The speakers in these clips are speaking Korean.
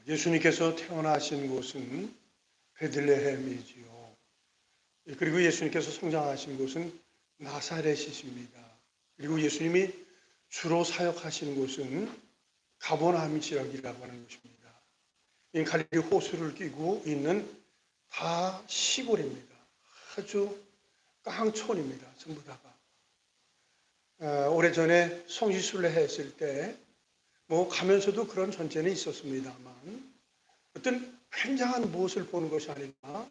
예수님께서 태어나신 곳은 베들레헴이지요. 그리고 예수님께서 성장하신 곳은 나사렛이십니다. 그리고 예수님이 주로 사역하신 곳은 가버나움 지역이라고 하는 것입니다. 이 갈릴리 호수를 끼고 있는 다 시골입니다. 아주 깡촌입니다. 전부 다가. 오래전에 성지순례 했을 때 가면서도 그런 전제는 있었습니다만 어떤 굉장한 무엇을 보는 것이 아니라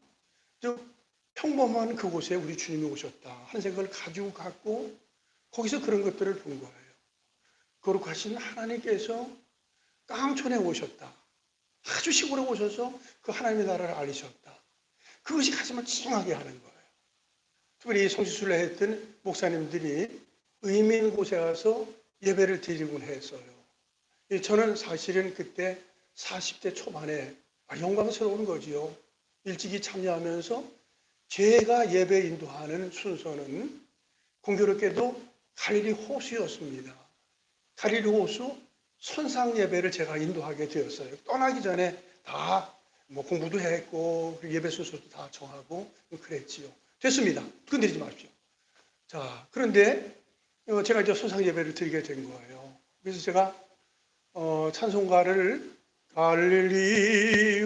평범한 그곳에 우리 주님이 오셨다 하는 생각을 가지고 갔고 거기서 그런 것들을 본 거예요. 거룩하신 하나님께서 깡촌에 오셨다. 아주 시골에 오셔서 그 하나님의 나라를 알리셨다. 그것이 가슴을 찡하게 하는 거예요. 특별히 성지순례 했던 목사님들이 의미 있는 곳에 가서 예배를 드리곤 했어요. 저는 사실은 그때 40대 초반에 영광스러운 거지요. 일찍이 참여하면서 제가 예배 인도하는 순서는 공교롭게도 갈릴리 호수였습니다. 갈릴리 호수 선상 예배를 제가 인도하게 되었어요. 떠나기 전에 다 공부도 했고 예배 순서도 다 정하고 그랬지요. 됐습니다. 건드리지 마십시오. 자, 그런데 제가 이제 선상 예배를 드리게 된 거예요. 그래서 제가 찬송가를 갈릴리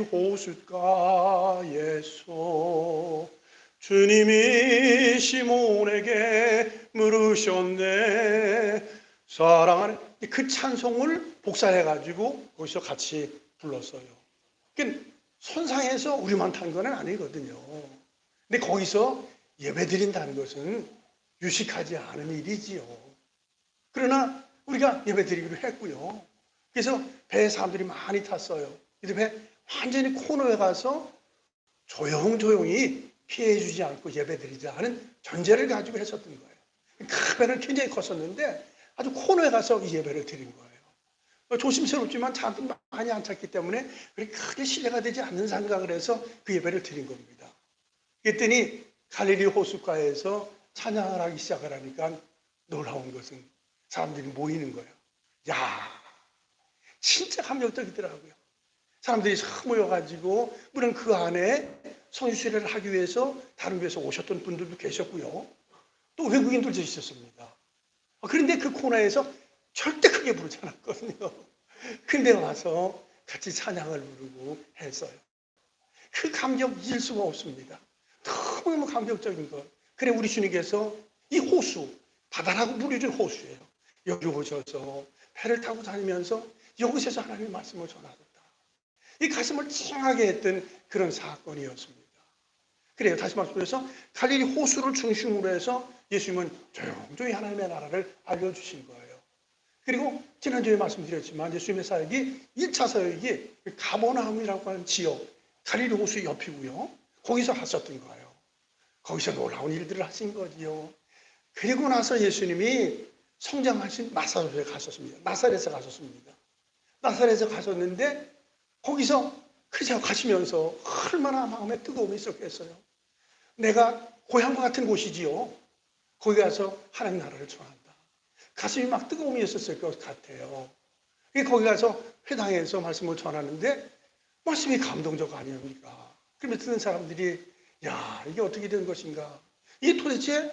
호숫가에서 주님이 시몬에게 물으셨네 사랑하는 그 찬송을 복사해가지고 거기서 같이 불렀어요. 그러니까 선상에서 우리만 탄 건 아니거든요. 근데 거기서 예배드린다는 것은 유식하지 않은 일이지요. 그러나 우리가 예배드리기로 했고요. 그래서 배에 사람들이 많이 탔어요. 이 배 완전히 코너에 가서 조용조용히 피해주지 않고 예배드리자 하는 전제를 가지고 했었던 거예요. 그 배는 굉장히 컸었는데 아주 코너에 가서 이 예배를 드린 거예요. 조심스럽지만 사람들이 많이 안 찼기 때문에 그렇게 크게 신뢰가 되지 않는 생각을 해서 그 예배를 드린 겁니다. 그랬더니 갈릴리 호숫가에서 찬양을 하기 시작을 하니까 놀라운 것은 사람들이 모이는 거예요. 야, 진짜 감격적이더라고요. 사람들이 싹 모여가지고 물론 그 안에 성지순례를 하기 위해서 다른 곳에서 오셨던 분들도 계셨고요. 또 외국인들도 있었습니다. 그런데 그 코너에서 절대 크게 부르지 않았거든요. 근데 와서 같이 찬양을 부르고 했어요. 그 감격 잊을 수가 없습니다. 너무 감격적인 것. 그래 우리 주님께서 이 호수, 바다라고 불려진 호수예요. 여기 오셔서 배를 타고 다니면서 여기서 하나님의 말씀을 전하셨다. 이 가슴을 찡하게 했던 그런 사건이었습니다. 그래요. 다시 말씀드려서 갈릴리 호수를 중심으로 해서 예수님은 조용조용히 하나님의 나라를 알려주신 거예요. 그리고 지난주에 말씀드렸지만 예수님의 사역이 1차 사역이 가버나움이라고 하는 지역, 갈릴리 호수 옆이고요. 거기서 하셨던 거예요. 거기서 놀라운 일들을 하신 거지요. 그리고 나서 예수님이 성장하신 나사렛에 가셨습니다. 나사렛에 가셨습니다. 나사렛에 가셨는데 거기서 그저 가시면서 얼마나 마음에 뜨거움이 있었겠어요. 내가 고향과 같은 곳이지요. 거기 가서 하나님 나라를 전한다. 가슴이 막 뜨거움이 있었을 것 같아요. 거기 가서 회당에서 말씀을 전하는데 말씀이 감동적 아닙니까? 그러면 듣는 사람들이 야, 이게 어떻게 된 것인가? 이게 도대체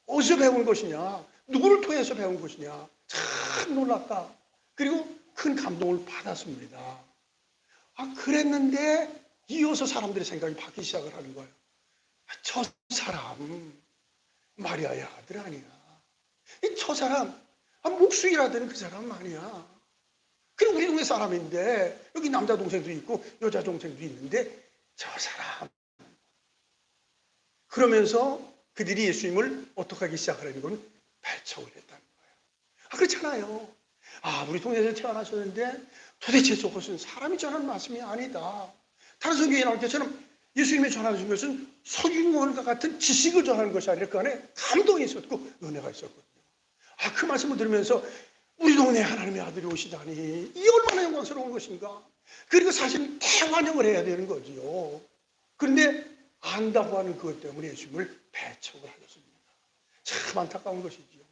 어디서 배운 것이냐? 누구를 통해서 배운 것이냐? 참 놀랐다. 그리고 큰 감동을 받았습니다. 그랬는데 이어서 사람들의 생각이 바뀌기 시작을 하는 거예요. 저 사람 마리아의 아들 아니야. 저 사람 목수이라 되는 그 사람 아니야. 그리고 우리 동네 사람인데 여기 남자 동생도 있고 여자 동생도 있는데 저 사람. 그러면서 그들이 예수님을 어떻게 하기 시작하려는 건 배척을 했다는 거예요. 그렇잖아요. 우리 동네에서 태어나셨는데 도대체 저것은 사람이 전하는 말씀이 아니다. 다른 성경에 나올 때처럼 예수님이 전하신 것은 석유원과 같은 지식을 전하는 것이 아니라 그 안에 감동이 있었고 은혜가 있었거든요. 그 말씀을 들으면서 우리 동네에 하나님의 아들이 오시다니 이 얼마나 영광스러운 것인가. 그리고 사실 대환영을 해야 되는 거지요. 그런데 안다고 하는 그것 때문에 예수님을 배척을 하셨습니다. 참 안타까운 것이지요.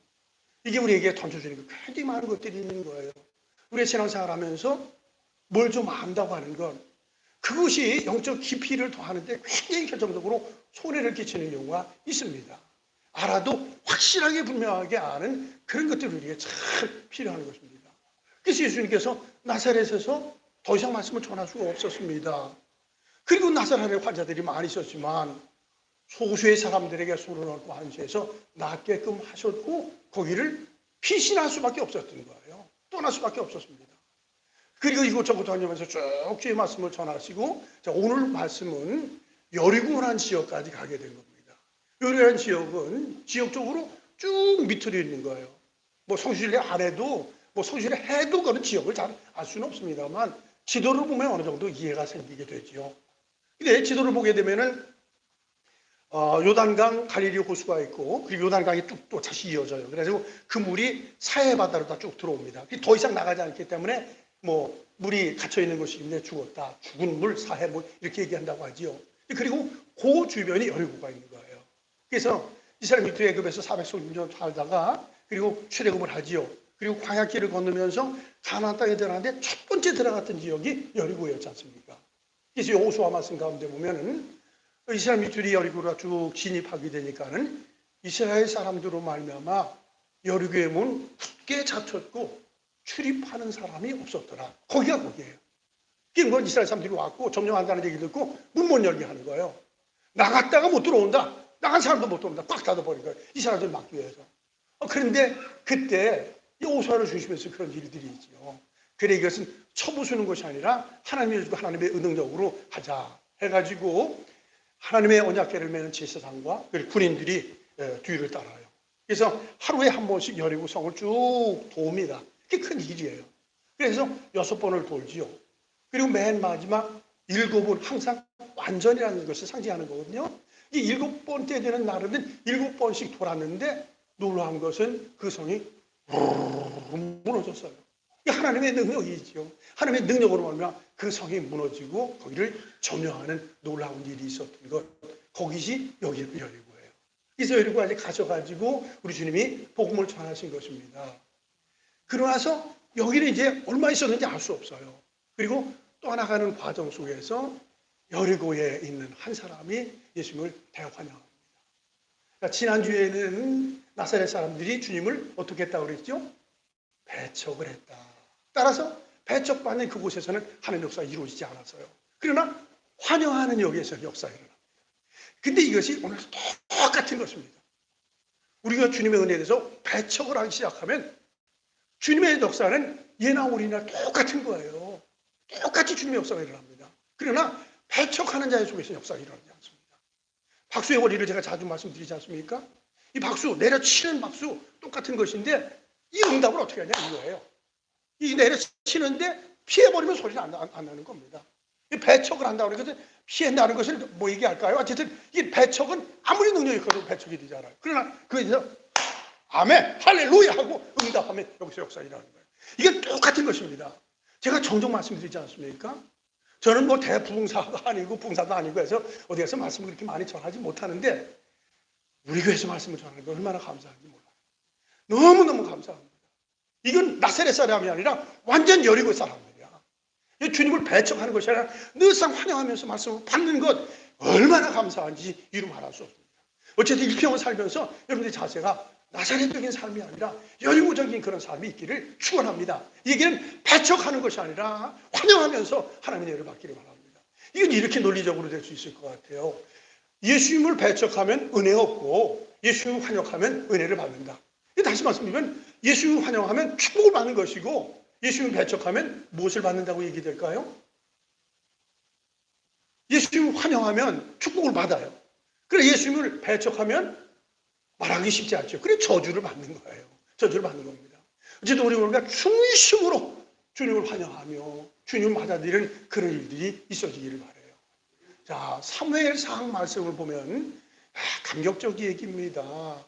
이게 우리에게 던져주는 게 굉장히 많은 것들이 있는 거예요. 우리가 신앙생활 하면서 뭘 좀 안다고 하는 건 그것이 영적 깊이를 더하는데 굉장히 결정적으로 손해를 끼치는 경우가 있습니다. 알아도 확실하게 분명하게 아는 그런 것들이 우리에게 참 필요한 것입니다. 그래서 예수님께서 나사렛에서 더 이상 말씀을 전할 수가 없었습니다. 그리고 나사렛에 환자들이 많이 있었지만 소수의 사람들에게 손을 얹고 안수해서 낫게끔 하셨고 거기를 피신할 수밖에 없었던 거예요. 떠날 수밖에 없었습니다. 그리고 이곳저곳 다니면서 쭉 주의 말씀을 전하시고 오늘 말씀은 여리고라는 지역까지 가게 된 겁니다. 여리고라는 지역은 지역적으로 쭉 밑으로 있는 거예요. 뭐 성실히 안 해도 뭐 성실히 해도 그런 지역을 잘 알 수는 없습니다만 지도를 보면 어느 정도 이해가 생기게 되죠. 근데 지도를 보게 되면은 요단강 갈릴리 호수가 있고 그리고 요단강이 쭉 또 다시 이어져요. 그래서 그 물이 사해 바다로 다 쭉 들어옵니다. 더 이상 나가지 않기 때문에 뭐 물이 갇혀 있는 곳이 있는데 죽었다. 죽은 물, 사해 물 이렇게 얘기한다고 하지요. 그리고 그 주변이 여리고가 있는 거예요. 그래서 이 사람이 애굽에서 400년 살다가 그리고 출애굽을 하지요. 그리고 광야길을 건너면서 가나안 땅에 들어가는데 첫 번째 들어갔던 지역이 여리고였지 않습니까? 그래서 여호수아 말씀 가운데 보면은 이스라엘 민족이 여리고로 쭉 진입하게 되니까는 이스라엘 사람들로 말미암아 여리고의 문 굳게 닫혔고 출입하는 사람이 없었더라. 거기가 거기예요. 그게 뭐 이스라엘 사람들이 왔고 점령한다는 얘기 듣고 문 못 열게 하는 거예요. 나갔다가 못 들어온다. 나간 사람도 못 들어온다. 꽉 닫아버린 거예요. 이 사람들 막기 위해서. 그런데 그때 여호수아를 중심해서 그런 일들이 있죠. 그래 이것은 쳐부수는 것이 아니라 하나님의 은능력으로 하자 해가지고 하나님의 언약궤를 메는 제사장과 군인들이 뒤를 따라요. 그래서 하루에 한 번씩 여리고 성을 쭉 돕니다. 그게 큰 일이에요. 그래서 6번을 돌지요. 그리고 맨 마지막 7번 항상 완전이라는 것을 상징하는 거거든요. 이 7번째 되는 날에는 7번씩 돌았는데 놀라운 것은 그 성이 무너졌어요. 하나님의 능력이죠. 하나님의 능력으로 말하면 그 성이 무너지고 거기를 점령하는 놀라운 일이 있었던 것. 거기시 여리고예요. 그래서 여리고까지 가셔가지고 우리 주님이 복음을 전하신 것입니다. 그러나서 여기는 이제 얼마 있었는지 알 수 없어요. 그리고 떠나가는 과정 속에서 여리고에 있는 한 사람이 예수님을 대환영합니다. 그러니까 지난주에는 나사렛 사람들이 주님을 어떻게 했다고 그랬죠? 배척을 했다. 따라서 배척받는 그곳에서는 하나님의 역사가 이루어지지 않았어요. 그러나 환영하는 여기에서 역사가 일어납니다. 근데 이것이 오늘 똑같은 것입니다. 우리가 주님의 은혜에 대해서 배척을 하기 시작하면 주님의 역사는 예나 우리나 똑같은 거예요. 똑같이 주님의 역사가 일어납니다. 그러나 배척하는 자의 속에서 역사가 일어나지 않습니다. 박수의 원리를 제가 자주 말씀드리지 않습니까? 이 박수, 내려치는 박수 똑같은 것인데 이 응답을 어떻게 하냐 이거예요. 이 내려치는데 피해버리면 소리는 안 나는 겁니다. 이 배척을 한다고 그러거든. 피한다는 것을 뭐 얘기할까요? 어쨌든 이 배척은 아무리 능력이 있어도 배척이 되지 않아요. 그러나 그에 대해서 아멘, 할렐루야 하고 응답하면 여기서 역사가 일어나는 거예요. 이게 똑같은 것입니다. 제가 종종 말씀드리지 않습니까? 저는 뭐 대부흥사가 아니고 부흥사도 아니고 해서 어디 가서 말씀을 그렇게 많이 전하지 못하는데 우리 교회에서 말씀을 전하는 게 얼마나 감사한지 몰라요. 너무너무 감사합니다. 이건 나사렛 사람이 아니라 완전 여리고 사람들이야. 주님을 배척하는 것이 아니라 늘상 환영하면서 말씀을 받는 것 얼마나 감사한지 이루 말할 수 없습니다. 어쨌든 일평을 살면서 여러분들의 자세가 나사렛적인 삶이 아니라 여리고적인 그런 삶이 있기를 축원합니다. 이게는 배척하는 것이 아니라 환영하면서 하나님의 은혜를 받기를 바랍니다. 이건 이렇게 논리적으로 될 수 있을 것 같아요. 예수님을 배척하면 은혜 없고 예수님을 환영하면 은혜를 받는다. 다시 말씀드리면 예수님을 환영하면 축복을 받는 것이고 예수님을 배척하면 무엇을 받는다고 얘기될까요? 예수님을 환영하면 축복을 받아요. 그래 예수님을 배척하면 말하기 쉽지 않죠. 그래 저주를 받는 거예요. 저주를 받는 겁니다. 어쨌든 우리가 중심으로 주님을 환영하며 주님을 받아들이는 그런 일들이 있어지기를 바라요. 자, 사무엘상 말씀을 보면 감격적인 얘기입니다.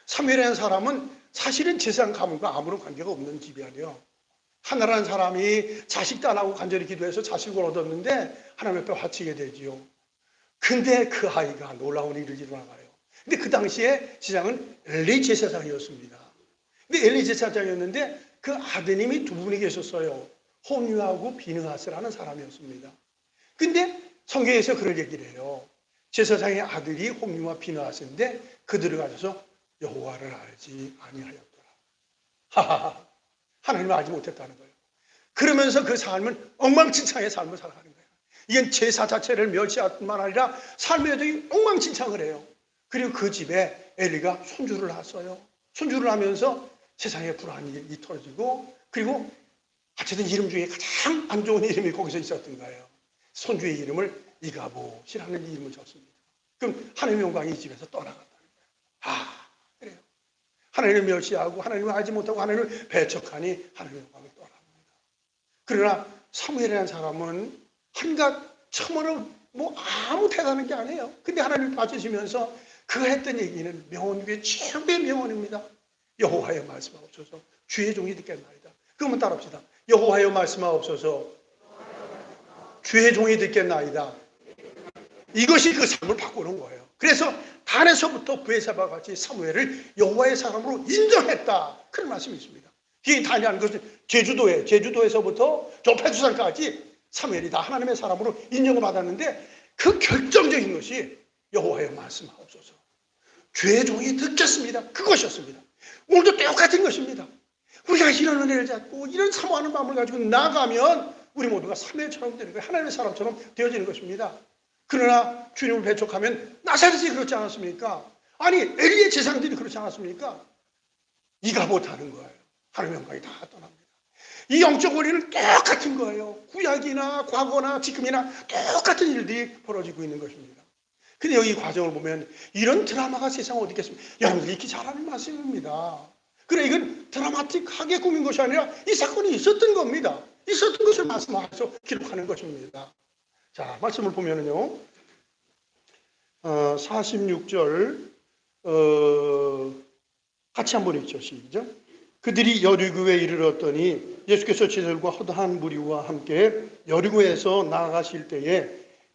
사무엘이라는 사람은 사실은 제사장 가문과 아무런 관계가 없는 집이에요. 하나라는 사람이 자식도 안 하고 간절히 기도해서 자식을 얻었는데 하나님 앞에 바치게 되지요. 근데 그 아이가 놀라운 일을 일어나가요. 근데 그 당시에 제사장은 엘리 제사장이었습니다. 근데 엘리 제사장이었는데 그 아드님이 두 분이 계셨어요. 홈리하고 비느하스라는 사람이었습니다. 근데 성경에서 그런 얘기를 해요. 제사장의 아들이 홈리와 비느하스인데 그들을 가져서 여호와를 알지 아니하였더라. 하하하. 하나님을 알지 못했다는 거예요. 그러면서 그 삶은 엉망진창의 삶을 살아가는 거예요. 이건 제사 자체를 멸시할 뿐만 아니라 삶의 여정이 엉망진창을 해요. 그리고 그 집에 엘리가 손주를 낳았어요. 손주를 하면서 세상에 불안이 터지고, 그리고 어쨌든 이름 중에 가장 안 좋은 이름이 거기서 있었던 거예요. 손주의 이름을 이가봇이라는 이름을 줬습니다. 그럼 하나님의 영광이 이 집에서 떠나갔다는 거예요. 아, 그래요. 하나님을 멸시하고 하나님을 알지 못하고 하나님을 배척하니 하나님의 영광이 떠납니다. 그러나 사무엘이라는 사람은 한갓 처음으로 뭐 아무 대단한 게 아니에요. 근데 하나님을 봐주시면서 그가 했던 얘기는 명언 중에 최고의 명언입니다. 여호와여 말씀하옵소서 주의 종이 듣겠나이다. 그러면 따라합시다. 여호와여 말씀하옵소서 주의 종이 듣겠나이다. 이것이 그 삶을 바꾸는 거예요. 그래서 단에서부터 브에사바와 같이 사무엘을 여호와의 사람으로 인정했다. 그런 말씀이 있습니다. 이 단이라는 것은 제주도에서부터 저 백두산까지 사무엘이 다 하나님의 사람으로 인정을 받았는데 그 결정적인 것이 여호와의 말씀하옵소서 주의 종이 듣겠습니다. 그것이었습니다. 오늘도 똑같은 것입니다. 우리가 이런 은혜를 잡고 이런 사모하는 마음을 가지고 나가면 우리 모두가 사무엘처럼 되는 거예요. 하나님의 사람처럼 되어지는 것입니다. 그러나 주님을 배척하면 나사렛이 그렇지 않았습니까? 아니 엘리의 제사장들이 그렇지 않았습니까? 이가봇 하는 거예요. 하나님의 영광이 다 떠납니다. 이 영적 원리는 똑같은 거예요. 구약이나 과거나 지금이나 똑같은 일들이 벌어지고 있는 것입니다. 근데 여기 과정을 보면 이런 드라마가 세상에 어디 있겠습니까? 여러분들이 읽기 잘하는 말씀입니다. 그래 이건 드라마틱하게 꾸민 것이 아니라 이 사건이 있었던 겁니다. 있었던 것을 말씀하셔서 기록하는 것입니다. 자, 말씀을 보면은요, 46절, 같이 한번 읽죠. 시작. 그들이 여리고에 이르렀더니 예수께서 제자들과 허다한 무리와 함께 여리고에서 나아가실 때에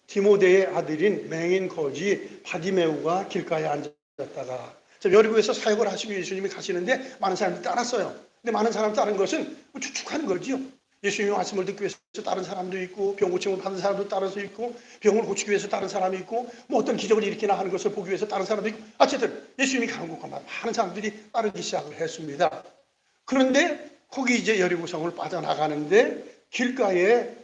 디모데의 아들인 맹인 거지 바디메우가 길가에 앉았다가, 여리고에서 사역을 하시고 예수님이 가시는데 많은 사람들이 따랐어요. 근데 많은 사람 따른 것은 추측하는 거지요. 예수님의 말씀을 듣기 위해서 다른 사람도 있고, 병 고침을 받은 사람도 따라서 있고, 병을 고치기 위해서 다른 사람이 있고, 뭐 어떤 기적을 일으키나 하는 것을 보기 위해서 다른 사람도 있고, 어쨌든 예수님이 가는 곳마다 많은 사람들이 따르기 시작을 했습니다. 그런데 거기 이제 여리고성을 빠져나가는데 길가에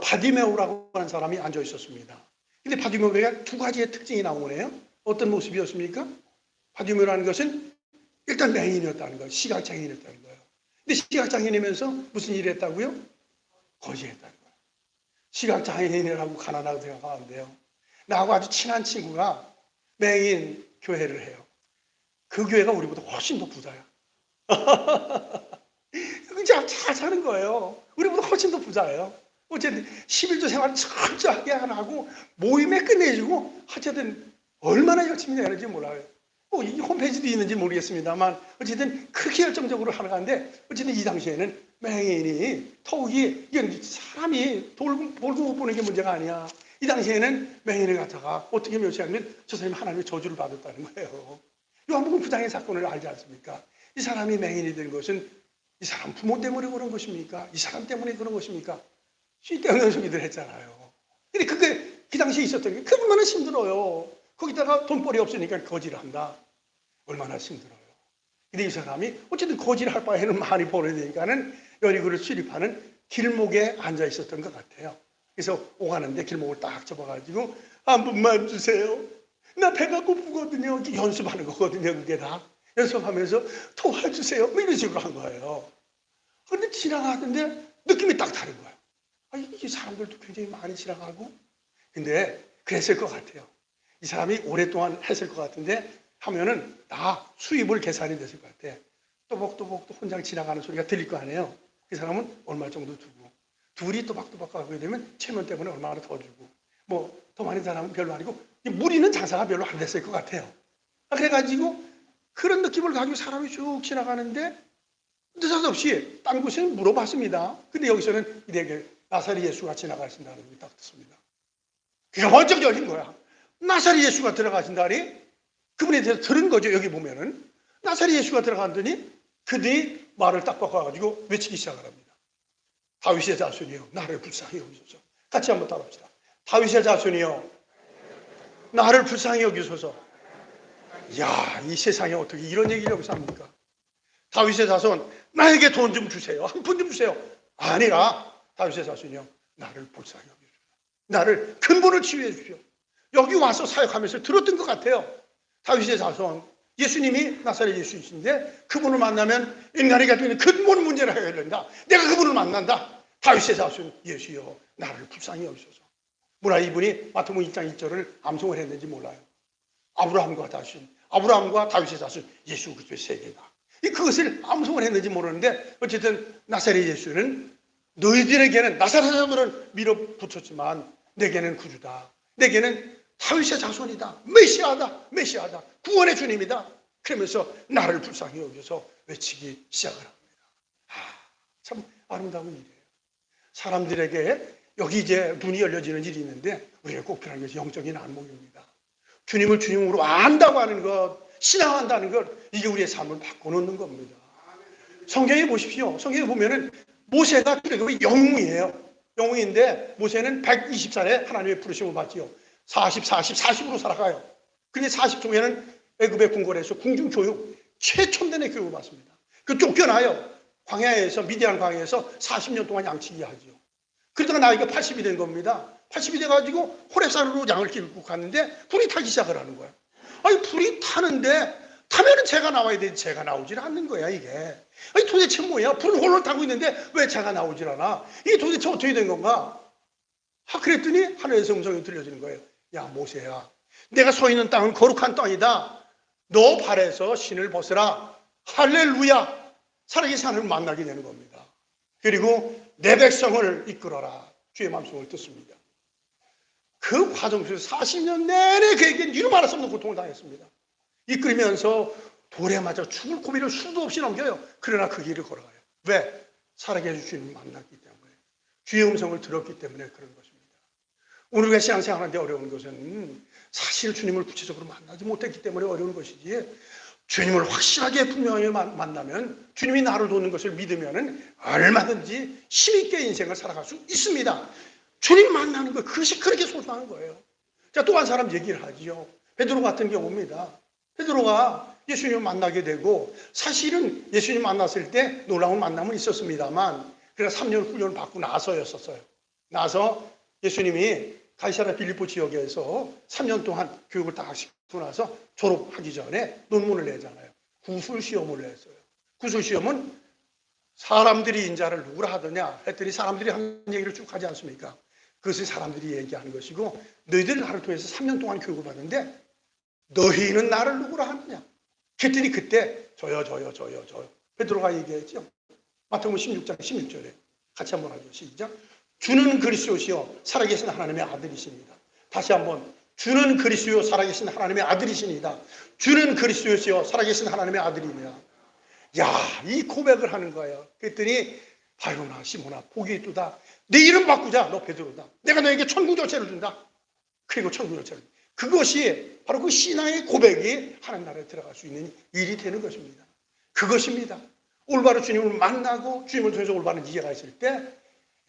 바디메오라고 하는 사람이 앉아 있었습니다. 근데 바디메오가 두 가지의 특징이 나오네요. 어떤 모습이었습니까? 바디메오라는 것은 일단 맹인이었다는 거예요. 시각장애인이었다는 거예요. 근데 시각장애인이면서 무슨 일을 했다고요? 거지했다는 거예요. 시각장애인이라고 가난하고 생각하는데요. 나하고 아주 친한 친구가 맹인 교회를 해요. 그 교회가 우리보다 훨씬 더 부자야. 진짜 잘 사는 거예요. 우리보다 훨씬 더 부자예요. 어쨌든 11조 생활을 철저하게 하고 모임에 끝내주고 어쨌든 얼마나 열심히 하는지 몰라요. 이 홈페이지도 있는지 모르겠습니다만 어쨌든 그렇게 열정적으로 하는데 어쨌든 이 당시에는 맹인이 더욱이 이건 사람이 돌고 못 보는 게 문제가 아니야. 이 당시에는 맹인을 갖다가 어떻게 묘사하면 저 사람이 하나님의 저주를 받았다는 거예요. 요한복음 9장의 사건을 알지 않습니까? 이 사람이 맹인이 된 것은 이 사람 부모 때문에 그런 것입니까? 이 사람 때문에 그런 것입니까? 쓸데없는 소리들 했잖아요. 근데 그게 그 당시에 있었던 게 얼마나 힘들어요. 거기다가 돈벌이 없으니까 거지를 한다. 얼마나 힘들어요. 근데 이 사람이 어쨌든 거지를 할 바에는 많이 벌어야 되니까는 여리고를 출입하는 길목에 앉아 있었던 것 같아요. 그래서 오가는데 길목을 딱 접어가지고 한 분만 주세요. 나 배가 고프거든요. 연습하는 거거든요. 그게 다. 연습하면서 도와주세요. 뭐 이런 식으로 한 거예요. 그런데 지나가는데 느낌이 딱 다른 거예요. 이 사람들도 굉장히 많이 지나가고. 근데 그랬을 것 같아요. 이 사람이 오랫동안 했을 것 같은데 하면은 다 수입을 계산이 됐을 것 같아. 또박또박 혼자 지나가는 소리가 들릴 거 아니에요. 그 사람은 얼마 정도 주고. 둘이 또박또박 가게 되면 체면 때문에 얼마나 더 주고. 뭐 더 많은 사람은 별로 아니고 무리는 장사가 별로 안 됐을 것 같아요. 그래가지고 그런 느낌을 가지고 사람이 쭉 지나가는데 느닷없이 딴 곳에 물어봤습니다. 근데 여기서는 이렇게 나사렛 예수가 지나가신다는 게 딱 듣습니다. 그게 번쩍 열린 거야. 나사렛 예수가 들어가신다니 그분에 대해서 들은 거죠. 여기 보면은 나사렛 예수가 들어갔더니 그들이 말을 딱 바꿔가지고 외치기 시작을 합니다. 다윗의 자손이여 나를 불쌍히 여기소서. 같이 한번 따라합시다. 다윗의 자손이여 나를 불쌍히 여기소서. 야, 이 세상에 어떻게 이런 얘기를 여기서 합니까? 다윗의 자손 나에게 돈 좀 주세요. 한 푼 좀 주세요. 아니라 다윗의 자손이여 나를 불쌍히 여기소서. 나를 근본을 치유해 주십시오. 여기 와서 사역하면서 들었던 것 같아요. 다윗의 자손 예수님이 나사렛 예수이신데 그분을 만나면 인간이 가지고 있는 근본 문제를 해결된다. 내가 그분을 만난다. 다윗의 자손 예수여 나를 불쌍히 여기소서. 뭐라 이분이 마태복음 1장 1절을 암송을 했는지 몰라요. 아브라함과 다윗의 자손 예수 그리스도의 세계다. 그것을 암송을 했는지 모르는데 어쨌든 나사렛 예수는 너희들에게는 나사렛 사람들은 밀어붙였지만 내게는 구주다. 내게는 다윗의 자손이다. 메시아다. 구원의 주님이다. 그러면서 나를 불쌍히 여겨서 외치기 시작을 합니다. 참 아름다운 일이에요. 사람들에게 여기 이제 눈이 열려지는 일이 있는데 우리가 꼭 필요한 것이 영적인 안목입니다. 주님을 주님으로 안다고 하는 것, 신앙한다는 것, 이게 우리의 삶을 바꿔놓는 겁니다. 성경에 보십시오. 성경에 보면은 모세가 출애굽의 영웅이에요. 영웅인데 모세는 120살에 하나님의 부르심을 받지요. 40으로 살아가요. 근데 40중에는 애굽의 궁궐에서 궁중교육 최첨단의 교육을 받습니다. 그 쫓겨나요. 광야에서 미디안 광야에서 40년 동안 양치기 하죠. 그러다가 나이가 80이 된 겁니다. 80이 돼가지고 호렙산으로 양을 끌고 갔는데 불이 타기 시작을 하는 거예요. 아니 불이 타는데 타면은 재가 나와야 되지 재가 나오질 않는 거야 이게. 아니 도대체 뭐야? 불은 홀로 타고 있는데 왜 재가 나오질 않아? 이게 도대체 어떻게 된 건가? 그랬더니 하늘에서 음성이 들려지는 거예요. 야 모세야, 내가 서 있는 땅은 거룩한 땅이다. 너 발에서 신을 벗으라. 할렐루야. 살아계신 하나님을 만나게 되는 겁니다. 그리고 내 백성을 이끌어라. 주의 말씀을 듣습니다. 그 과정 속에서 40년 내내 그에게 이루 말할 수 없는 고통을 당했습니다. 이끌면서 돌에 맞아 죽을 고비를 수도 없이 넘겨요. 그러나 그 길을 걸어가요. 왜? 살아계신 주님을 만났기 때문에, 주의 음성을 들었기 때문에 그런 것입니다. 오늘 우리가 신앙생활하는데 어려운 것은 사실 주님을 구체적으로 만나지 못했기 때문에 어려운 것이지, 주님을 확실하게 분명히 만나면, 주님이 나를 돕는 것을 믿으면 얼마든지 힘있게 인생을 살아갈 수 있습니다. 주님 만나는 것, 그것이 그렇게 소중한 거예요. 자, 또 한 사람 얘기를 하지요. 베드로 같은 경우입니다. 베드로가 예수님을 만나게 되고, 사실은 예수님 만났을 때 놀라운 만남은 있었습니다만, 그래서 3년 훈련을 받고 나서였었어요. 나서 예수님이 가이사랴 빌립보 지역에서 3년 동안 교육을 다 시키고 나서 졸업하기 전에 논문을 내잖아요. 구술시험을 냈어요. 구술시험은 사람들이 인자를 누구라 하더냐 했더니 사람들이 한 얘기를 쭉 하지 않습니까? 그것을 사람들이 얘기하는 것이고, 너희들 나를 통해서 3년 동안 교육을 받는데 너희는 나를 누구라 하느냐? 그랬더니 그때 저요. 베드로가 얘기했죠. 마태복음 16장 16절에 같이 한번 하죠. 시작. 주는 그리스도시요 살아계신 하나님의 아들이십니다. 다시 한번. 주는 그리스도요 살아계신 하나님의 아들이십니다. 주는 그리스도시요 살아계신 하나님의 아들입니다. 야, 이 고백을 하는 거예요. 그랬더니 바요나 시몬아 복이 있도다. 내 이름 바꾸자. 너 베드로다. 내가 너에게 천국 열쇠를 준다. 그리고 천국 열쇠를. 그것이 바로 그 신앙의 고백이 하나님 나라에 들어갈 수 있는 일이 되는 것입니다. 그것입니다. 올바로 주님을 만나고 주님을 통해서 올바른 이해가 있을 때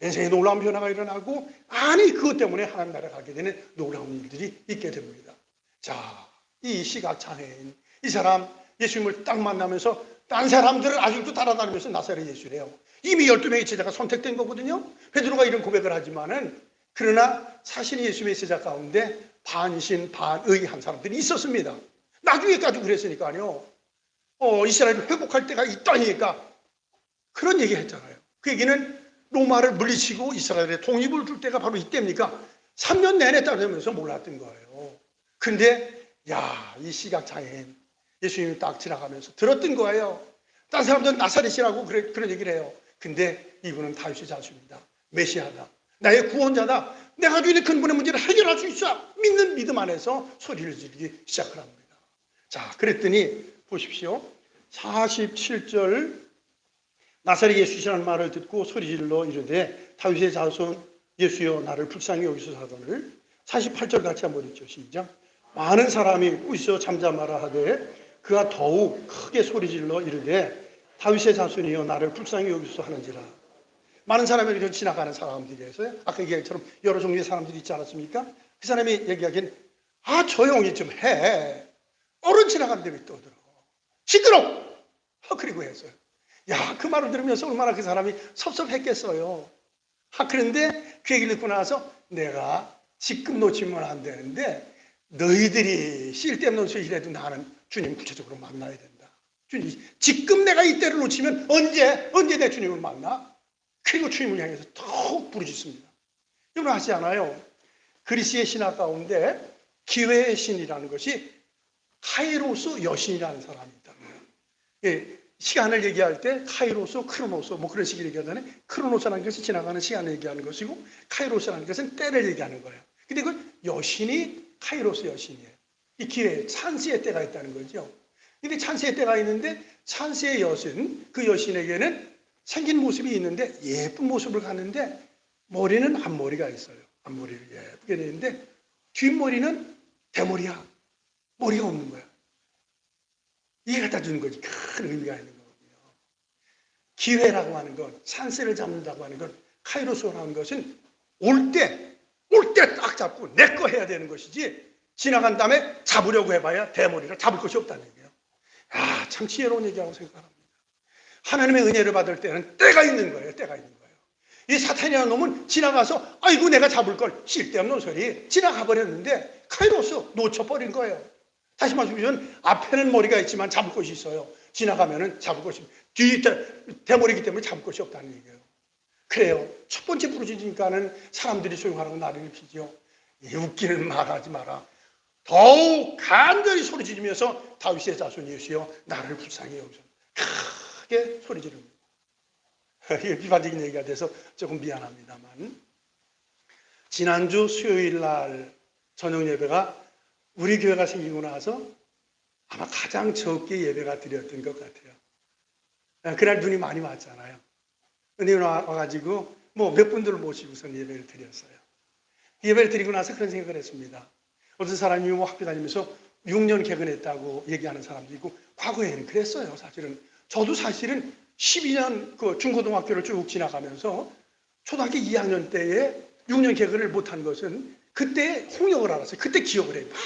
인생에 놀라운 변화가 일어나고, 그것 때문에 하나님 나라에 가게 되는 놀라운 일들이 있게 됩니다. 자, 이 시각장애인 이 사람 예수님을 딱 만나면서 딴 사람들을 아직도 따라다니면서 나사렛 예수래요. 이미 12명의 제자가 선택된 거거든요. 베드로가 이런 고백을 하지만은, 그러나 사실 예수님의 제자 가운데 반신 반의한 사람들이 있었습니다. 나중에까지 그랬으니까요. 이스라엘을 회복할 때가 있다니까 그런 얘기 했잖아요. 그 얘기는 로마를 물리치고 이스라엘에 독립을 줄 때가 바로 이때입니까? 3년 내내 따르면서 몰랐던 거예요. 근데 이 시각장애인 예수님이 딱 지나가면서 들었던 거예요. 다른 사람들은 나사렛이라고 그런 얘기를 해요. 근데 이분은 다윗의 자손이다. 메시아다. 나의 구원자다. 내가 가지고 있는 근본의 문제를 해결할 수 있어. 믿는 믿음 안에서 소리를 지르기 시작을 합니다. 자, 그랬더니 보십시오. 47절 나사렛 예수시라는 말을 듣고 소리질러 이르되 다윗의 자손 예수여 나를 불쌍히 여기소서 하거늘. 48절 같이 한번 읽죠. 시작. 많은 사람이 꾸짖어 잠잠하라 하되 그가 더욱 크게 소리질러 이르되 다윗의 자손이여 나를 불쌍히 여기소서 하는지라. 많은 사람이 지나가는 사람들이었어요. 아까 얘기처럼 여러 종류의 사람들이 있지 않았습니까? 그 사람이 얘기하기엔 조용히 좀 해. 어른 지나가는데 왜 떠들어? 시끄러! 그리고 했어요. 그 말을 들으면서 얼마나 그 사람이 섭섭했겠어요. 그런데 그 얘기를 듣고 나서 내가 지금 놓치면 안 되는데 너희들이 쓸데없는 소리라도 나는 주님 구체적으로 만나야 된다. 주님, 지금 내가 이때를 놓치면 언제 내 주님을 만나? 그리고 주님을 향해서 더욱 부르짖습니다. 여러분 아시지 않아요? 그리스의 신화 가운데 기회의 신이라는 것이 카이로스 여신이라는 사람이 있다고요. 시간을 얘기할 때 카이로스, 크로노스 뭐 그런 식으로 얘기하잖아요. 크로노스라는 것이 지나가는 시간을 얘기하는 것이고 카이로스라는 것은 때를 얘기하는 거예요. 근데 그 여신이 카이로스 여신이에요. 이 기회에 찬스의 때가 있다는 거죠. 근데 찬스의 때가 있는데 찬스의 여신, 그 여신에게는 생긴 모습이 있는데 예쁜 모습을 갖는데 머리는 앞머리가 있어요. 앞머리를 예쁘게 내는데 뒷머리는 대머리야. 머리가 없는 거야. 이해 갖다 주는 거지. 큰 의미가 있는 거거든요. 기회라고 하는 것, 찬스를 잡는다고 하는 것, 카이로스라고 하는 것은 올 때 딱 잡고 내 거 해야 되는 것이지 지나간 다음에 잡으려고 해봐야 대머리를 잡을 것이 없다는 얘기예요. 참 지혜로운 얘기라고 생각합니다. 하나님의 은혜를 받을 때는 때가 있는 거예요. 때가 있는 거예요. 이 사탄이라는 놈은 지나가서 아이고 내가 잡을 걸 쓸데없는 소리 지나가 버렸는데 카이로스 놓쳐버린 거예요. 다시 말씀드리면 앞에는 머리가 있지만 잡을 것이 있어요. 지나가면은 잡을 것이 뒤에 대머리이기 때문에 잡을 것이 없다는 얘기예요. 그래요. 첫 번째 부르짖으니까는 사람들이 소용하라고 나를 피지요. 웃기는 말하지 마라. 더욱 간절히 소리 지르면서 다윗의 자손이시여 나를 불쌍히 여기소. 크게 소리 지릅니다. 이게 비판적인 얘기가 돼서 조금 미안합니다만 지난주 수요일 날 저녁 예배가 우리 교회가 생기고 나서 아마 가장 적게 예배가 드렸던 것 같아요. 그날 눈이 많이 왔잖아요. 은혜 와가지고 뭐 몇 분들을 모시고서 예배를 드렸어요. 예배를 드리고 나서 그런 생각을 했습니다. 어떤 사람이 뭐 학교 다니면서 6년 개근했다고 얘기하는 사람도 있고 과거에는 그랬어요. 사실은 저도 사실은 12년 그 중고등학교를 쭉 지나가면서 초등학교 2학년 때에 6년 개근을 못한 것은 그때 홍역을 알았어요. 그때 기억을 해요. 막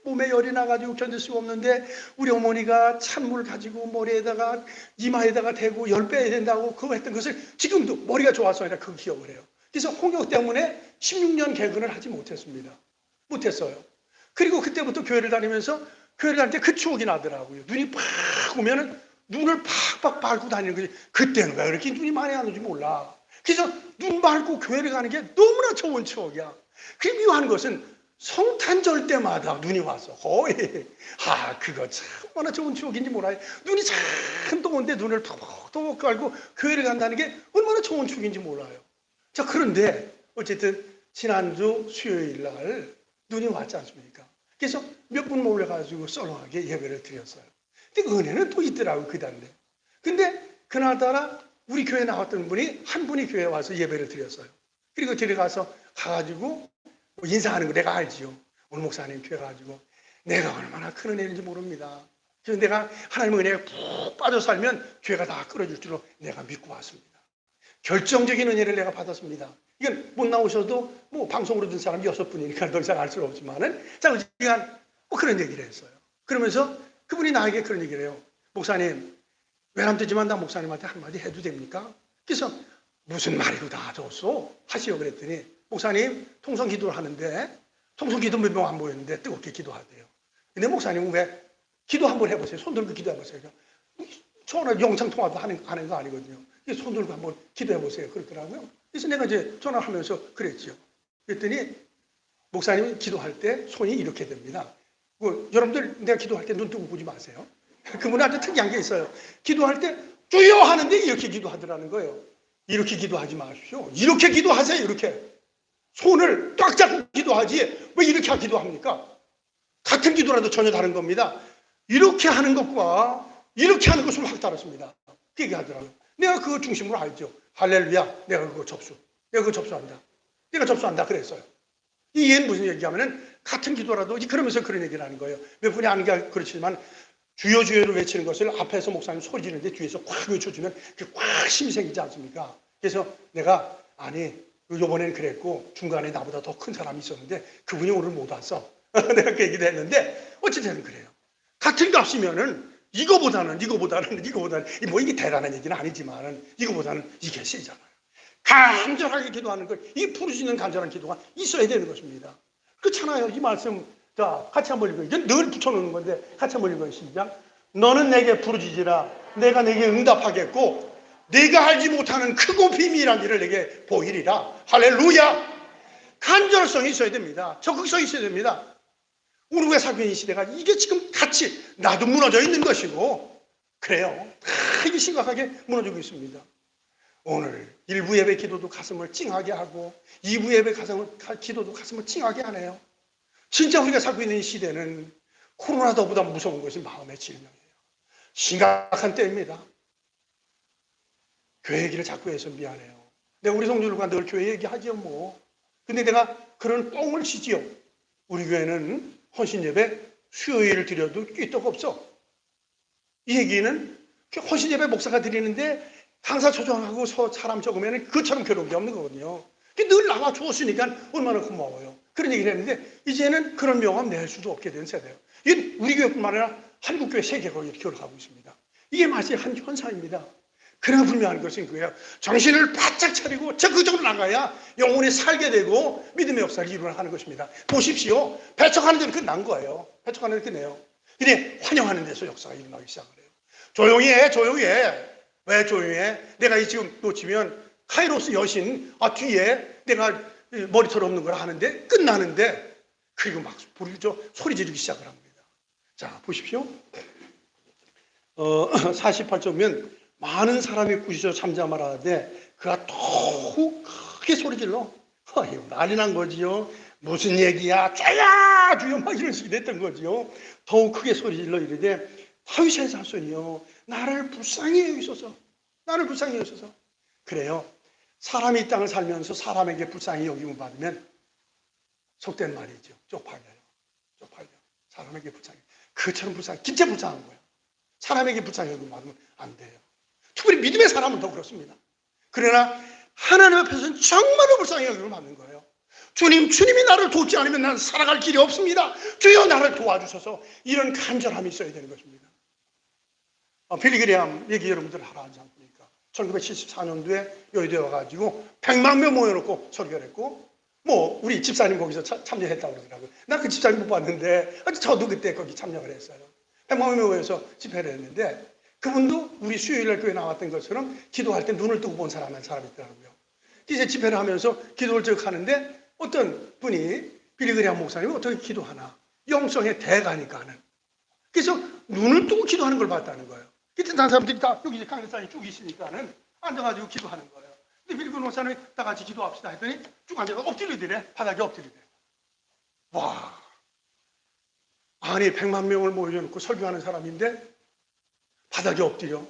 몸에 열이 나가지고 견딜 수가 없는데 우리 어머니가 찬물 가지고 머리에다가 이마에다가 대고 열 빼야 된다고 그거 했던 것을 지금도 머리가 좋아서 아니라 그 기억을 해요. 그래서 홍역 때문에 16년 개근을 하지 못했습니다. 못했어요. 그리고 그때부터 교회를 다니면서 교회를 다닐 때 그 추억이 나더라고요. 눈이 팍 오면은 눈을 팍팍 밟고 다니는 거지. 그때는 왜 그렇게 눈이 많이 안 오는지 몰라. 그래서 눈 밟고 교회를 가는 게 너무나 좋은 추억이야. 그 묘한 것은 성탄절 때마다 눈이 와서 거의 그거 참 얼마나 좋은 추억인지 몰라요. 눈이 참 더운데 눈을 톡톡 깔고 교회를 간다는 게 얼마나 좋은 추억인지 몰라요. 자, 그런데 어쨌든 지난주 수요일 날 눈이 왔지 않습니까? 그래서 몇 분 몰려가지고 썰렁하게 예배를 드렸어요. 근데 은혜는 또 있더라고요, 그 단데. 근데 그날따라 우리 교회에 나왔던 분이 한 분이 교회에 와서 예배를 드렸어요. 그리고 들어가서 가가지고 인사하는 거 내가 알지요. 오늘 목사님 교회 가지고 내가 얼마나 큰 은혜인지 모릅니다. 그래서 내가 하나님의 은혜에 푹 빠져 살면 교회가 다 끌어줄 줄로 내가 믿고 왔습니다. 결정적인 은혜를 내가 받았습니다. 이건 못 나오셔도 뭐 방송으로 든 사람이 6분이니까 더 이상 알 수는 없지만은 자, 그간 뭐 그런 얘기를 했어요. 그러면서 그분이 나에게 그런 얘기를 해요. 목사님, 외람되지만 나 목사님한테 한마디 해도 됩니까? 그래서 무슨 말이고 다 줬어? 하시오 그랬더니 목사님 통성 기도를 하는데 통성 기도 몇 명 안 모였는데 뜨겁게 기도하대요. 근데 목사님은 왜 기도 한번 해보세요. 손 들고 기도해보세요. 전화 영상통화도 하는 거 아니거든요. 손 들고 한번 기도해보세요. 그러더라고요. 그래서 내가 이제 전화하면서 그랬죠. 그랬더니 목사님이 기도할 때 손이 이렇게 됩니다. 여러분들 내가 기도할 때 눈 뜨고 보지 마세요. 그분은 아주 특이한 게 있어요. 기도할 때 주여 하는데 이렇게 기도하더라는 거예요. 이렇게 기도하지 마십시오. 이렇게 기도하세요. 이렇게. 손을 딱 잡고 기도하지 왜 이렇게 기도합니까? 같은 기도라도 전혀 다른 겁니다. 이렇게 하는 것과 이렇게 하는 것은 확 다릅니다. 그 얘기하더라고요. 내가 그거 중심으로 알죠. 할렐루야. 내가 그거 내가 그거 접수한다. 내가 접수한다 그랬어요. 이 얘는 무슨 얘기하면은 같은 기도라도 그러면서 그런 얘기를 하는 거예요. 몇 분이 아는 게 그렇지만 주여 주여를 외치는 것을 앞에서 목사님 소리 지르는데 뒤에서 꽉 외쳐주면 꽉 힘이 생기지 않습니까? 그래서 내가 아니 요번엔 그랬고 중간에 나보다 더 큰 사람이 있었는데 그분이 오늘 못 왔어. 내가 그 얘기도 했는데 어쨌든 그래요. 같은 값이면은 이거보다는 뭐 이게 대단한 얘기는 아니지만은 이거보다는 이게 세잖아요. 간절하게 기도하는 것, 이 부르짖는 간절한 기도가 있어야 되는 것입니다. 그렇잖아요. 이 말씀 자 같이 한번 읽어요. 이건 늘 붙여놓는 건데 같이 한번 읽어요. 시작. 너는 내게 부르짖으라. 내가 내게 응답하겠고 내가 알지 못하는 크고 비밀한 일을 내게 보이리라. 할렐루야. 간절성이 있어야 됩니다. 적극성이 있어야 됩니다. 우리 왜 살고 있는 시대가 이게 지금 같이 나도 무너져 있는 것이고 그래요. 다 이게 심각하게 무너지고 있습니다. 오늘 1부 예배 기도도 가슴을 찡하게 하고 2부 예배 기도도 가슴을 찡하게 하네요. 진짜 우리가 살고 있는 이 시대는 코로나보다 무서운 것이 마음의 질병이에요. 심각한 때입니다. 교회 얘기를 자꾸 해서 미안해요. 내가 우리 성도들과 늘 교회 얘기하지요 뭐. 근데 내가 그런 뻥을 치지요. 우리 교회는 헌신예배 수요일을 드려도 뀌떡 없어. 이 얘기는 헌신예배 목사가 드리는데 강사 조정하고 사람 적으면 그처럼 괴로운 게 없는 거거든요. 늘 나와 주었으니까 얼마나 고마워요. 그런 얘기를 했는데 이제는 그런 명함 낼 수도 없게 된 세대예요. 이게 우리 교회뿐만 아니라 한국교회 세계가 이렇게 올라가고 있습니다. 이게 마치 한 현상입니다. 그러나 분명한 것은 그거예요. 정신을 바짝 차리고 적극적으로 나가야 영혼이 살게 되고 믿음의 역사를 이루어가는 것입니다. 보십시오. 배척하는 데는 끝난 거예요. 배척하는 데는 끝내요. 근데 환영하는 데서 역사가 일어나기 시작을 해요. 조용히 해, 조용히 해. 왜 조용히 해? 내가 지금 놓치면 카이로스 여신 뒤에 내가 머리털 없는 걸 하는데 끝나는데 그리고 막 소리 지르기 시작을 합니다. 자, 보십시오. 48쪽면 많은 사람이 꾸짖어 잠잠하라 하되 그가 더욱 크게 소리질러 난리 난 거지요. 무슨 얘기야 주야 주여 막 이런 식이 됐던 거지요. 더욱 크게 소리질러 이르되 다윗의 자손이여 나를 불쌍히 여기소서. 나를 불쌍히 여기소서. 그래요. 사람이 이 땅을 살면서 사람에게 불쌍히 여김을 받으면 속된 말이죠. 쪽팔려요. 사람에게 불쌍히. 그처럼 불쌍히 진짜 불쌍한 거예요. 사람에게 불쌍히 여김을 받으면 안 돼요. 특별히 믿음의 사람은 더 그렇습니다. 그러나 하나님 앞에서는 정말로 불쌍히 여김을 받는 거예요. 주님이 나를 돕지 않으면 나는 살아갈 길이 없습니다. 주여 나를 도와주셔서 이런 간절함이 있어야 되는 것입니다. 빌리그레암 얘기 여러분들 하라 하지 않습니까? 1974년도에 여의도에 와가지고 100만 명 모여놓고 설교를 했고 우리 집사님 거기서 참여했다고 그러더라고요. 나 그 집사님 못 봤는데 저도 그때 거기 참여를 했어요. 100만 명 모여서 집회를 했는데 그분도 우리 수요일날 교회 나왔던 것처럼 기도할 때 눈을 뜨고 본 사람이 있더라고요. 이제 집회를 하면서 기도를 쭉 하는데 어떤 분이 빌리그레암 목사님이 어떻게 기도하나 영성의 대가니까는 그래서 눈을 뜨고 기도하는 걸 봤다는 거예요. 그때 다른 사람들이 다 여기 강사님이 쭉 있으니까는 앉아가지고 기도하는 거예요. 근데 빌리그레암 목사님이 다 같이 기도합시다 했더니 쭉 앉아서 엎드리더래. 바닥에 엎드리더래. 와, 아니 100만 명을 모여놓고 설교하는 사람인데 바닥에 엎드려.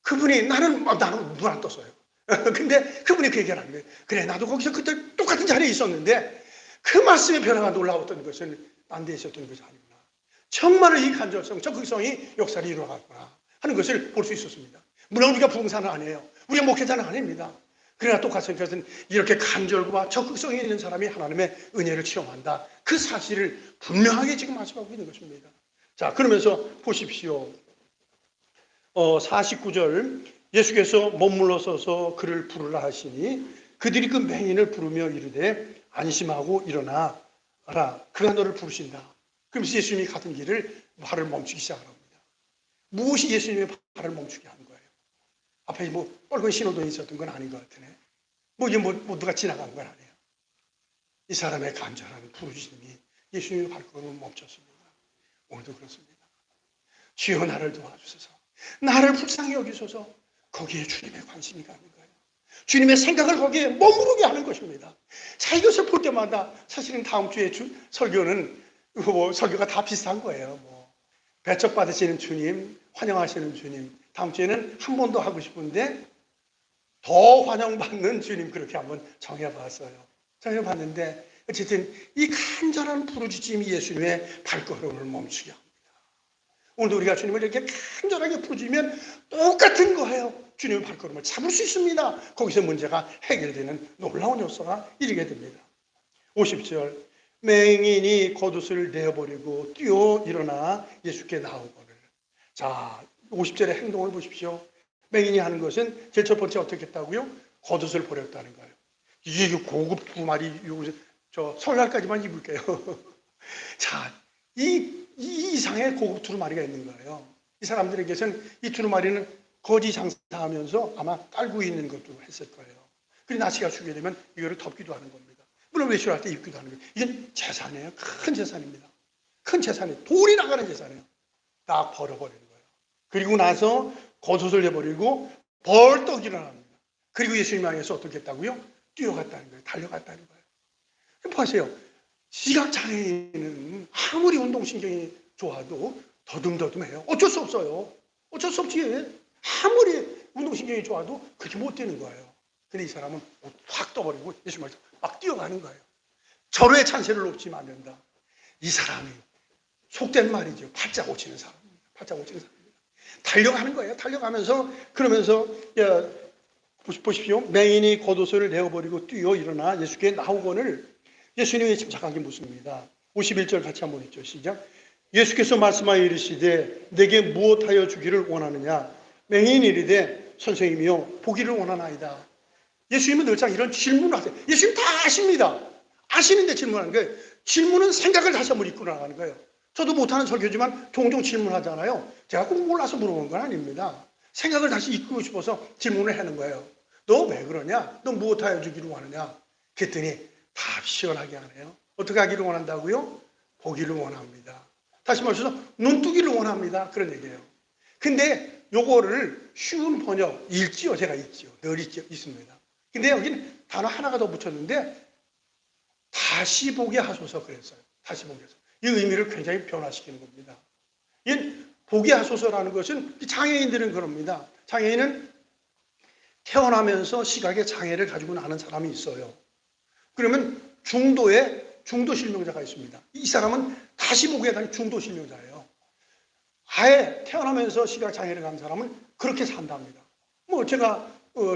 그분이 나는 눈 안 떴어요. 근데 그분이 그 얘기를 하는 거예요. 그래 나도 거기서 그때 똑같은 자리에 있었는데 그 말씀의 변화가 놀라웠던 것은 딴 데 있었던 것이 아니구나. 정말로 이 간절성, 적극성이 역사를 이루어갔구나 하는 것을 볼 수 있었습니다. 물론 우리가 부흥사는 아니에요. 우리가 목회자는 아닙니다. 그러나 똑같은 것은 이렇게 간절과 적극성이 있는 사람이 하나님의 은혜를 체험한다. 그 사실을 분명하게 지금 말씀하고 있는 것입니다. 자, 그러면서 보십시오. 49절 예수께서 머물러 서서 그를 부르라 하시니 그들이 그 맹인을 부르며 이르되 안심하고 일어나라. 그가 너를 부르신다. 그러면서 예수님이 가던 길을 발을 멈추기 시작합니다. 무엇이 예수님의 발을 멈추게 한 거예요? 앞에 빨간 신호등이 있었던 건 아닌 것 같으네. 누가 지나간 건 아니에요. 이 사람의 간절한 부르심이 예수님의 발걸음을 멈췄습니다. 오늘도 그렇습니다. 주여 나를 도와주소서. 나를 불쌍히 여기소서. 거기에 주님의 관심이 가는 거예요. 주님의 생각을 거기에 머무르게 하는 것입니다. 자, 이것을 볼 때마다 사실은 다음 주에 설교는 설교가 다 비슷한 거예요. 배척받으시는 주님, 환영하시는 주님. 다음 주에는 한 번 더 하고 싶은데 더 환영받는 주님 그렇게 한번 정해봤어요. 정해봤는데 어쨌든 이 간절한 부르짖음이 예수님의 발걸음을 멈추게 합니다. 오늘도 우리가 주님을 이렇게 간절하게 부르짖으면 똑같은 거예요. 주님의 발걸음을 잡을 수 있습니다. 거기서 문제가 해결되는 놀라운 요소가 이르게 됩니다. 50절, 맹인이 겉옷을 내어버리고 뛰어 일어나 예수께 나오거늘. 자, 50절의 행동을 보십시오. 맹인이 하는 것은 제일 첫 번째 어떻게 했다고요? 겉옷을 버렸다는 거예요. 이게 고급 두마리, 저 설날까지만 입을게요. 자, 이 이상의 고급 두루마리가 있는 거예요. 이 사람들에게서는 이 두루마리는 거지 장사하면서 아마 깔고 있는 것도 했을 거예요. 그리고 날씨가 추게 되면 이거를 덮기도 하는 겁니다. 물론 외출할 때 입기도 하는 거예요. 이건 재산이에요. 큰 재산입니다. 큰 재산이에요. 돈이 나가는 재산이에요. 딱 벌어버리는 거예요. 그리고 나서 겉옷을 해버리고 벌떡 일어납니다. 그리고 예수님 향해서 어떻게 했다고요? 뛰어갔다는 거예요. 달려갔다는 거예요. 보세요. 시각장애인은 아무리 운동신경이 좋아도 더듬더듬해요. 어쩔 수 없어요. 어쩔 수 없지. 아무리 운동신경이 좋아도 그렇게 못 뛰는 거예요. 근데 이 사람은 확 떠버리고 예수님 앞에서 막 뛰어가는 거예요. 절호의 찬세를 놓치면 안 된다. 이 사람이 속된 말이죠. 팔자 고치는 사람입니다. 팔자 고치는 사람입니다. 달려가는 거예요. 달려가면서 그러면서 보십시오. 맹인이 겉옷을 내어버리고 뛰어 일어나 예수께 나오거늘 예수님이 침착하게 묻습니다. 51절 같이 한번 읽죠. 시작. 예수께서 말씀하여 이르시되 내게 무엇하여 주기를 원하느냐. 맹인이 이르되 선생님이여 보기를 원하나이다. 예수님은 늘상 이런 질문을 하세요. 예수님 다 아십니다. 아시는데 질문하는 거예요. 질문은 생각을 다시 한번 이끌어 나가는 거예요. 저도 못하는 설교지만 종종 질문하잖아요. 제가 꼭 몰라서 물어본 건 아닙니다. 생각을 다시 이끌고 싶어서 질문을 하는 거예요. 너 왜 그러냐? 너 무엇하여 주기를 원하느냐? 그랬더니 답 시원하게 하네요. 어떻게 하기를 원한다고요? 보기를 원합니다. 다시 말해서 눈뜨기를 원합니다. 그런 얘기예요. 근데 요거를 쉬운 번역, 읽지요. 제가 읽지요. 늘 있습니다. 근데 여기는 단어 하나가 더 붙였는데 다시 보게 하소서 그랬어요. 다시 보게 하소서. 이 의미를 굉장히 변화시키는 겁니다. 이 보게 하소서라는 것은 장애인들은 그럽니다. 장애인은 태어나면서 시각에 장애를 가지고 나는 사람이 있어요. 그러면 중도 실명자가 있습니다. 이 사람은 다시 보게 되는 중도 실명자예요. 아예 태어나면서 시각 장애를 가진 사람은 그렇게 산답니다. 뭐 제가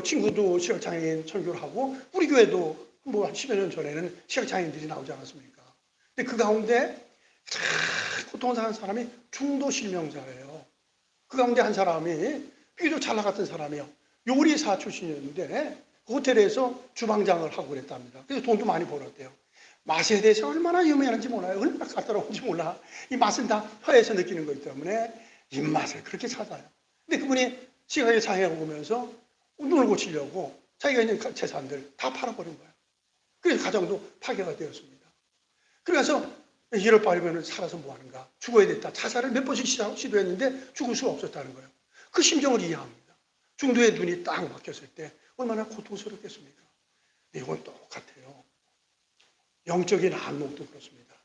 친구도 시각 장애인 설교를 하고 우리 교회도 뭐 한 10여 년 전에는 시각 장애인들이 나오지 않았습니까? 근데 그 가운데 고통을 당한 사람이 중도 실명자예요. 그 가운데 한 사람이 비교적 잘 나갔던 사람이요. 요리사 출신이었는데 호텔에서 주방장을 하고 그랬답니다. 그래서 돈도 많이 벌었대요. 맛에 대해서 얼마나 유명한지 몰라요. 얼마나 까다로운지 몰라. 이 맛은 다 혀에서 느끼는 거기 때문에 입맛을 그렇게 찾아요. 근데 그분이 시각에 장애가 오면서 눈을 고치려고 자기가 있는 재산들 다 팔아버린 거예요. 그래서 가정도 파괴가 되었습니다. 그래서 이럴 바에는 살아서 뭐 하는가. 죽어야 됐다. 자살을 몇 번씩 시도했는데 죽을 수가 없었다는 거예요. 그 심정을 이해합니다. 중도의 눈이 딱 막혔을 때 얼마나 고통스럽겠습니까? 이건 똑같아요. 영적인 안목도 그렇습니다.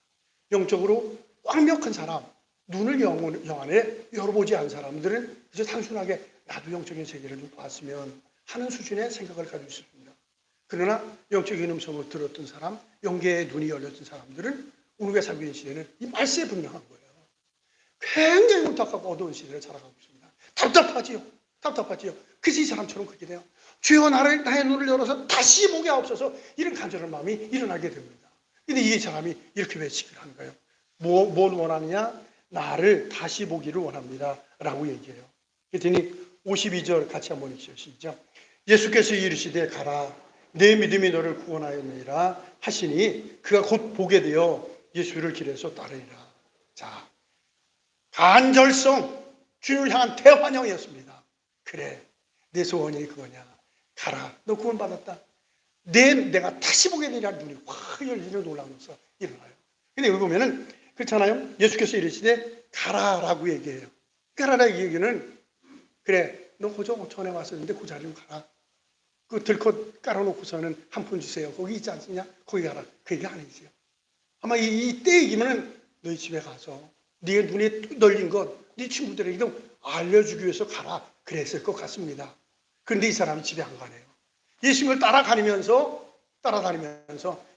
영적으로 완벽한 사람, 눈을 영 안에 열어보지 않은 사람들은 이제 단순하게 나도 영적인 세계를 좀 봤으면 하는 수준의 생각을 가지고 있습니다. 그러나 영적인 음성을 들었던 사람, 영계의 눈이 열렸던 사람들은 우리가 살고 있는 시대는 이 말세에 분명한 거예요. 굉장히 운탁하고 어두운 시대를 살아가고 있습니다. 답답하지요. 답답하지요. 그래서 이 사람처럼 그렇게 돼요. 주여 나의 눈을 열어서 다시 보게 하옵소서. 이런 간절한 마음이 일어나게 됩니다. 근데 이 사람이 이렇게 외치기를 하는 거예요. 뭘 원하느냐? 나를 다시 보기를 원합니다. 라고 얘기해요. 그랬더니 52절 같이 한번 읽으시죠. 시작. 예수께서 이르시되 가라. 내 믿음이 너를 구원하였느니라 하시니 그가 곧 보게 되어 예수를 길에서 따르리라. 자, 간절성, 주님을 향한 대환영이었습니다. 그래, 내 소원이 그거냐. 가라. 너 구원받았다. 내가 다시 보게 되리라. 눈이 확 열리는 놀라운 것이 일어나요. 근데 여기 보면은 그렇잖아요. 예수께서 이르시되 가라라고 얘기해요. 가라라는 얘기는 그래, 너 그저 전에 왔었는데 그 자리로 가라. 그 들컷 깔아놓고서는 한 푼 주세요. 거기 있지 않느냐? 거기 가라. 그 얘기 아니지요. 아마 이때 얘기면은 너희 집에 가서 네 눈에 널린 것, 네 친구들에게도 알려주기 위해서 가라. 그랬을 것 같습니다. 그런데 이 사람이 집에 안 가네요. 예수님을 따라다니면서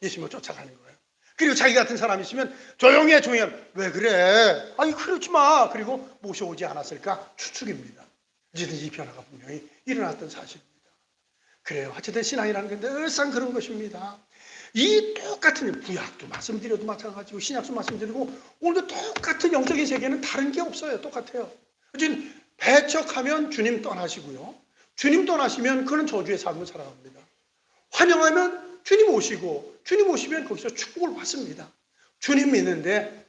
예수님을 쫓아가는 거예요. 그리고 자기 같은 사람이 있으면 조용히 해, 조용히 해. 왜 그래? 아니 그러지 마. 그리고 모셔오지 않았을까? 추측입니다. 언제든지 이 변화가 분명히 일어났던 사실입니다. 그래요. 어쨌든 신앙이라는 게 늘상 그런 것입니다. 이 똑같은 구약도 말씀드려도 마찬가지고 신약도 말씀드리고 오늘도 똑같은 영적인 세계는 다른 게 없어요. 똑같아요. 어쨌든 배척하면 주님 떠나시고요. 주님 떠나시면 그는 저주의 삶을 살아갑니다. 환영하면 주님 오시고 주님 오시면 거기서 축복을 받습니다. 주님 믿는데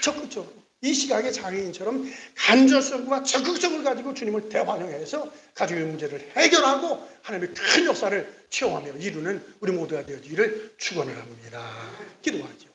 적극적으로 이 시각의 장애인처럼 간절성과 적극성을 가지고 주님을 대환영해서 가족의 문제를 해결하고 하나님의 큰 역사를 체험하며 이루는 우리 모두가 되어지기를 축원을 합니다. 기도하죠.